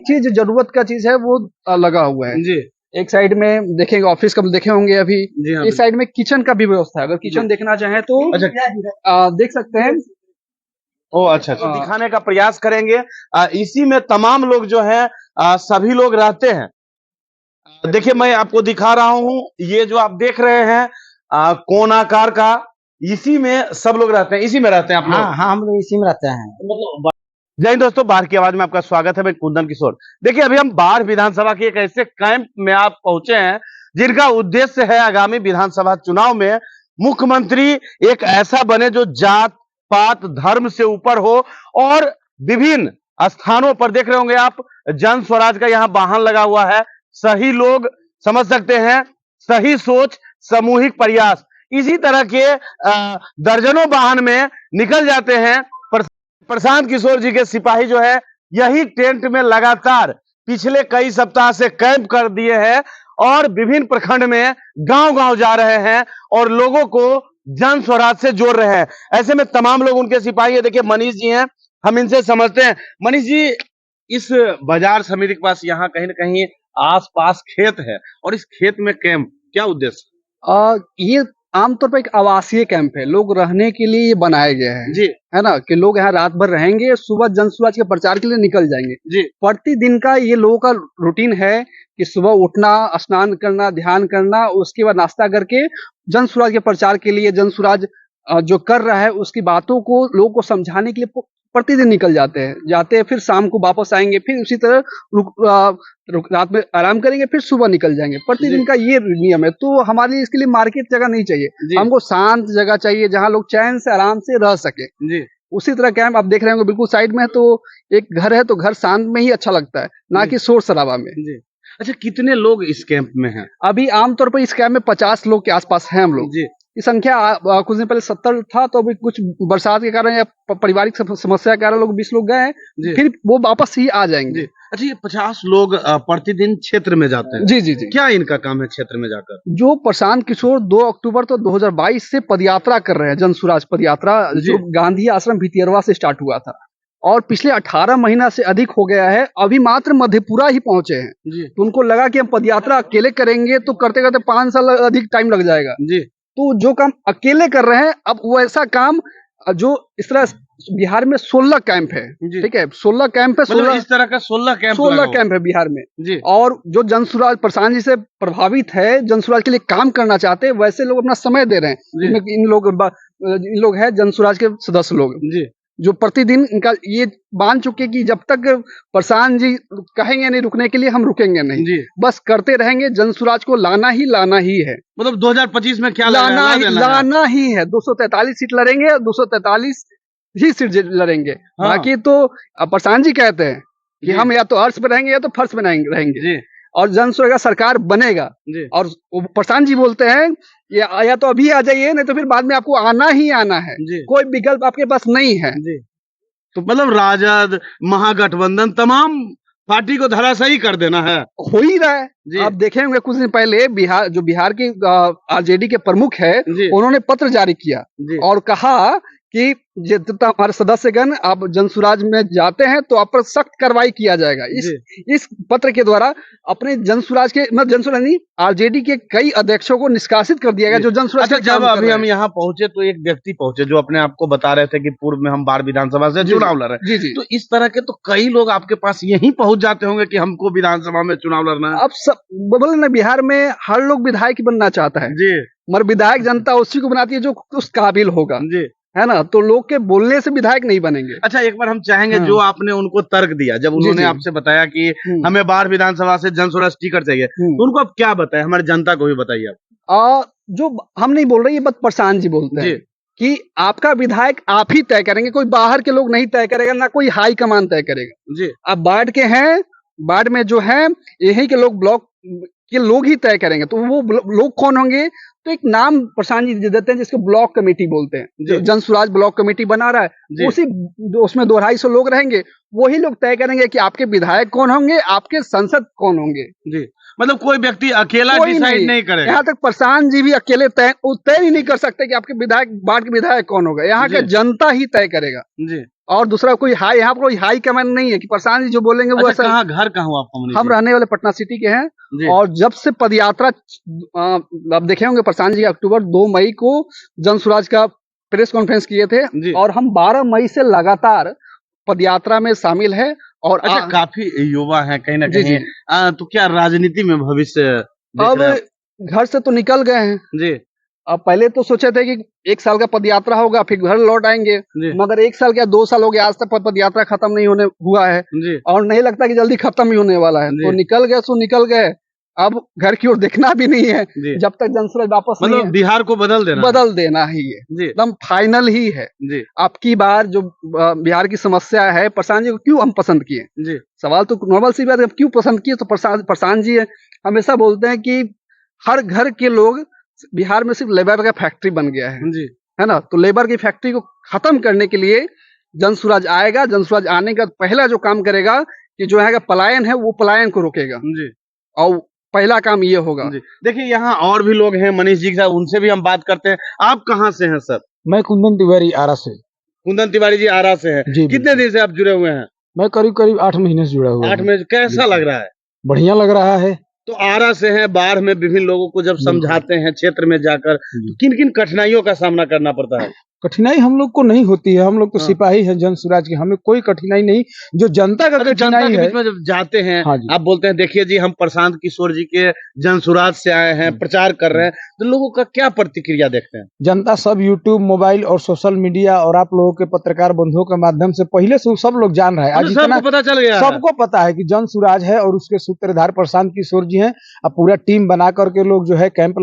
चीज जरूरत का चीज है वो लगा हुआ है जी। एक साइड में देखेंगे, ऑफिस का देखे होंगे अभी। जी हाँ, इस साइड में किचन का भी व्यवस्था है, अगर किचन देखना चाहें तो देख सकते हैं। ओ अच्छा, तो दिखाने का प्रयास करेंगे। इसी में तमाम लोग जो है सभी लोग रहते हैं। देखिए मैं आपको दिखा रहा हूँ, ये जो आप देख रहे हैं कोन आकार का, इसी में सब लोग रहते हैं। इसी में रहते हैं आप लोग? हाँ, हम लोग इसी में रहते हैं। मतलब जय हिंद दोस्तों, बाढ़ की आवाज में आपका स्वागत है। मैं कुंदन किशोर। देखिए अभी हम बाढ़ विधानसभा के एक ऐसे कैंप में आप पहुंचे हैं जिनका उद्देश्य है आगामी विधानसभा चुनाव में मुख्यमंत्री एक ऐसा बने जो जात पात धर्म से ऊपर हो, और विभिन्न स्थानों पर देख रहे होंगे आप जन स्वराज का यहाँ वाहन लगा हुआ है। सही लोग समझ सकते हैं, सही सोच, सामूहिक प्रयास, इसी तरह के दर्जनों वाहन में निकल जाते हैं। प्रशांत किशोर जी के सिपाही जो है यही टेंट में लगातार पिछले कई सप्ताह से कैंप कर दिए हैं और विभिन्न प्रखंड में गांव-गांव जा रहे हैं और लोगों को जन स्वराज से जोड़ रहे हैं। ऐसे में तमाम लोग उनके सिपाही है। देखिए मनीष जी हैं, हम इनसे समझते हैं। मनीष जी, इस बाजार समिति के पास यहाँ कहीं न कहीं आसपास खेत है और इस खेत में कैंप, क्या उद्देश्य? ये आमतौर पर एक आवासीय कैंप है, लोग रहने के लिए ये बनाए गए हैं जी, है ना, कि लोग यहाँ रात भर रहेंगे, सुबह जन स्वराज के प्रचार के लिए निकल जाएंगे जी। प्रतिदिन का ये लोगों का रूटीन है कि सुबह उठना, स्नान करना, ध्यान करना, उसके बाद नाश्ता करके जन स्वराज के प्रचार के लिए, जन स्वराज जो कर रहा है उसकी बातों को लोगों को समझाने के लिए प्रतिदिन निकल जाते हैं, फिर शाम को वापस आएंगे, फिर उसी तरह रात में आराम करेंगे, फिर सुबह निकल जाएंगे। प्रतिदिन का ये नियम है। तो हमारे लिए इसके लिए मार्केट जगह नहीं चाहिए, हमको शांत जगह चाहिए जहाँ लोग चैन से आराम से रह सके। जी। उसी तरह कैंप आप देख रहे होंगे बिल्कुल साइड में है, तो एक घर है, तो घर शांत में ही अच्छा लगता है, ना कि शोर शराबा में। जी। अच्छा, कितने लोग इस कैंप में हैं? अभी आमतौर पर इस कैंप में 50 लोग के आसपास हैं हम लोग। जी। ये संख्या कुछ दिन पहले 70 था, तो अभी कुछ बरसात के कारण या पारिवारिक समस्या के कारण लोग 20 लोग गए हैं, फिर वो वापस ही आ जाएंगे। अच्छा, ये 50 लोग प्रतिदिन क्षेत्र में जाते हैं? जी जी जी। क्या इनका काम है क्षेत्र में जाकर? जो प्रशांत किशोर 2 अक्टूबर तो 2022 से पदयात्रा कर रहे हैं, जन स्वराज पदयात्रा, जो गांधी आश्रम भितियरवा से स्टार्ट हुआ था और पिछले 18 महीना से अधिक हो गया है, अभी मात्र मधेपुरा ही पहुंचे हैं। तो उनको लगा कि हम पदयात्रा अकेले करेंगे तो करते करते 5 साल अधिक टाइम लग जाएगा। तो जो काम अकेले कर रहे हैं, अब वैसा काम जो इस तरह बिहार में 16 कैंप है, ठीक है, 16 कैंप है, 16 इस तरह का 16 कैंप है बिहार में जी। और जो जन स्वराज प्रशांत जी से प्रभावित है, जन स्वराज के लिए काम करना चाहते हैं, वैसे लोग अपना समय दे रहे हैं। इन लोग है जन स्वराज के सदस्य लोग जी, जो प्रतिदिन इनका ये मान चुके कि जब तक प्रशांत जी कहेंगे नहीं रुकने के लिए, हम रुकेंगे नहीं जी, बस करते रहेंगे। जन स्वराज को लाना ही है। मतलब 2025 में क्या लाना ही है। 243 सीट लड़ेंगे, 243 ही सीट लड़ेंगे। बाकी तो प्रशांत जी कहते हैं कि हम या तो अर्श पे रहेंगे या तो फर्श पे रहेंगे और जन स्वराज का सरकार बनेगा। और प्रशांत जी बोलते हैं या तो अभी आ जाइए, नहीं तो फिर बाद में आपको आना ही आना है, कोई विकल्प आपके पास नहीं है। तो मतलब राजद, महागठबंधन, तमाम पार्टी को धराशायी कर देना है, हो ही रहा है। आप देखेंगे कुछ दिन पहले बिहार के आरजेडी के प्रमुख है, उन्होंने पत्र जारी किया और कहा कि जितना हमारे सदस्यगण आप जन स्वराज में जाते हैं तो आप पर सख्त कार्रवाई किया जाएगा। इस पत्र के द्वारा अपने जन स्वराज के जन स्वराज नहीं, आरजेडी के कई अध्यक्षों को निष्कासित कर दिया गया जो जन स्वराज। अच्छा, जब अभी हम यहाँ पहुंचे तो एक व्यक्ति पहुंचे जो अपने आप को बता रहे थे कि पूर्व में हम बाढ़ विधानसभा से चुनाव लड़ रहे हैं। तो इस तरह के तो कई लोग आपके पास यहीं पहुंच जाते होंगे कि हमको विधानसभा में चुनाव लड़ना है। अब सब बोले ना, बिहार में हर लोग विधायक बनना चाहता है जी, मगर विधायक जनता उसी को बनाती है जो उस काबिल होगा जी, है ना। तो लोग के बोलने से विधायक नहीं बनेंगे। अच्छा, एक बार हम चाहेंगे जो आपने उनको तर्क दिया जब उन्होंने आपसे बताया कि हमें बाढ़ विधानसभा से जन स्वराज टिकट चाहिए, तो उनको आप क्या बताए, हमारी जनता को भी बताइए आप। जो हम नहीं बोल रहे, ये बात प्रशांत जी बोलते हैं कि आपका विधायक आप ही तय करेंगे, कोई बाहर के लोग नहीं तय करेगा, ना कोई हाई कमान तय करेगा जी। आप बाढ़ के हैं, बाढ़ में जो है यही के लोग, ब्लॉक के लोग ही तय करेंगे। तो वो लोग कौन होंगे, तो एक नाम प्रशांत जी देते हैं जिसको ब्लॉक कमेटी बोलते हैं। जन स्वराज ब्लॉक कमेटी बना रहा है, उसमें 200-250 लोग रहेंगे, वही लोग तय करेंगे कि आपके विधायक कौन होंगे, आपके सांसद कौन होंगे जी। मतलब कोई व्यक्ति अकेला डिसाइड नहीं करेगा। यहाँ तक प्रशांत जी भी अकेले तय ही नहीं कर सकते कि आपके विधायक, बाढ़ के विधायक कौन होगा। यहाँ के जनता ही तय करेगा जी। और दूसरा कोई हाई, यहाँ पर कोई हाई कमांड नहीं है कि प्रशांत जी जो बोलेंगे वो ऐसा। कहाँ घर कहाँ हुआ आपका? हम रहने वाले पटना सिटी के हैं और जब से पदयात्रा आप देखे होंगे प्रशांत जी अक्टूबर 2 मई को जन स्वराज का प्रेस कॉन्फ्रेंस किए थे और हम 12 मई से लगातार पदयात्रा में शामिल है। और अच्छा, काफी युवा है कहीं ना कहीं, तो क्या राजनीति में भविष्य अब घर से तो निकल गए हैं जी। अब पहले तो सोचे थे कि 1 साल का पदयात्रा होगा फिर घर लौट आएंगे, मगर 1 साल क्या 2 साल हो गया, आज तक पदयात्रा खत्म नहीं होने हुआ है और नहीं लगता कि जल्दी खत्म ही होने वाला है। तो निकल गए सो निकल गए, अब घर की ओर देखना भी नहीं है जब तक जन स्वराज वापस नहीं है। बिहार को बदल देना ही है, एकदम फाइनल ही है। आपकी बार जो बिहार की समस्या है, प्रशांत जी को क्यों हम पसंद किए? सवाल तो नॉर्मल सी बात है, क्यों पसंद किए? तो प्रशांत जी हमेशा बोलते हैं कि हर घर के लोग, बिहार में सिर्फ लेबर का फैक्ट्री बन गया है ना, तो लेबर की फैक्ट्री को खत्म करने के लिए जन स्वराज आएगा। जन स्वराज आने का पहला जो काम करेगा कि जो है पलायन है वो पलायन को रोकेगा और पहला काम ये होगा। देखिए यहाँ और भी लोग हैं, मनीष जी के साथ, उनसे भी हम बात करते हैं। आप कहाँ से हैं सर? मैं कुंदन तिवारी आरा से। कुंदन तिवारी जी आरा से हैं। कितने दिन से आप जुड़े हुए हैं? मैं करीब 8 महीने से जुड़ा हुआ हूँ। 8 महीने। कैसा लग रहा है? बढ़िया लग रहा है। तो आरा से हैं, बाढ़ में विभिन्न लोगों को जब समझाते हैं क्षेत्र में जाकर, तो किन किन कठिनाइयों का सामना करना पड़ता है? कठिनाई हम लोग को नहीं होती है, हम लोग तो सिपाही हैं जन स्वराज के, हमें कोई कठिनाई नहीं। जो जनता का कठिनाई है, बीच में जब जाते हैं आप बोलते हैं देखिए जी हम प्रशांत किशोर जी के जन स्वराज से आए हैं, प्रचार कर रहे हैं, तो लोगों का क्या प्रतिक्रिया देखते हैं? जनता सब यूट्यूब, मोबाइल और सोशल मीडिया और आप लोगों के पत्रकार बंधुओं के माध्यम से पहले से सब लोग जान रहे हैं। आज सबको पता चल गया, सबको पता है कि जन स्वराज है और उसके सूत्रधार प्रशांत किशोर जी हैं। अब पूरा टीम बना करके लोग जो है कैंप